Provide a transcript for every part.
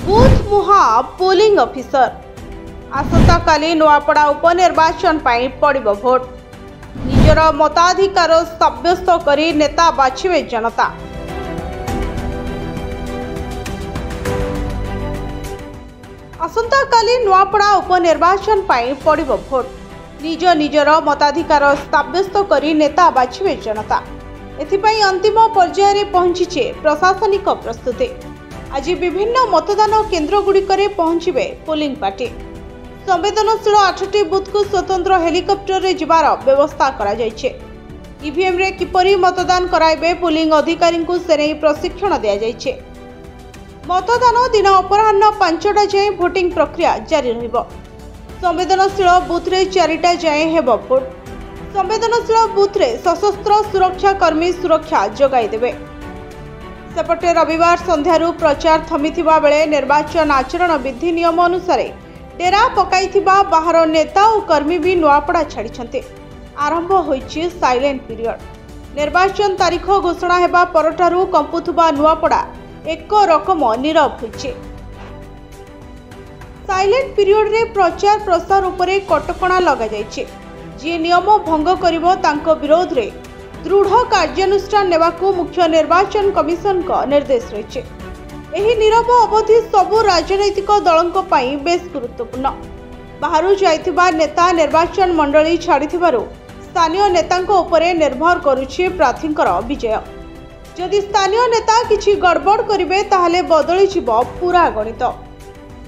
Booth मुहा polling officer आसंता काली नुआपड़ा उपनिर्वाचन पाई पड़िबो vote निजर मताधिकार साब्यस्त करी नेता बाछिबे जनता। आसंता काली नुआपड़ा उपनिर्वाचन पाई पड़िबो भोट निज निजर मताधिकार साब्यस्त करी नेता बाछिबे जनता। एथिपाई अंतिम पर्याय रे पहुंचीचे प्रशासनिक प्रस्तुति। आज विभिन्न मतदान केन्द्र गुड़िकरे पहुंचबे पोलिंग पार्टी। संवेदनशील 8टी बुथ को स्वतंत्र हेलिकॉप्टर रे जिबार व्यवस्था करा जायछे। ईवीएम रे किपरि मतदान कराइबे पोलिंग अधिकारी को सेने प्रशिक्षण दिया जायछे। मतदान दिन अपराह्न 5टा जाए भोटिंग प्रक्रिया जारी रहिबो। संवेदनशील बुथ रे 4टा जाए हेबो भोट। संवेदनशील बुथ रे सशस्त्र सुरक्षा कर्मी सुरक्षा जोगाई देबे। सेपटे रविवार संध्यारू प्रचार थमिथिबा बेले निर्वाचन आचरण विधि नियम अनुसार डेरा पकाइथिबा बाहर नेता और कर्मी भी नुआपड़ा छाड़िछन्ते। आरंभ होइछि साइलेंट पीरियड। निर्वाचन तारीख घोषणा हेबा परठारू कंपुथुबा नुआपड़ा एक रकम नीरव होइछि। साइलेंट पीरियड रे प्रचार प्रसार उपरे कटकणा लगा जाइछि। जे नियम भंग करिवो तांको विरोध रे दृढ़ कार्यानुष्ठान नेबाकू मुख्य निर्वाचन कमिशन का निर्देश रही। एही नीरव अवधि सबु राजनैतिक दलों पाई बेस गुरुत्वपूर्ण। बाहरु जाइथिबा नेता निर्वाचन मंडली छाड़िथिबारु स्थानीय नेतांको उपरे निर्भर करुछि प्रार्थींकर विजय। जदि स्थानीय नेता किछि गड़बड़ करिवे ताहले बदली जिवो पूरा गणित।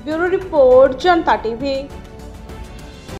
ब्यूरो रिपोर्ट जनता टीवी।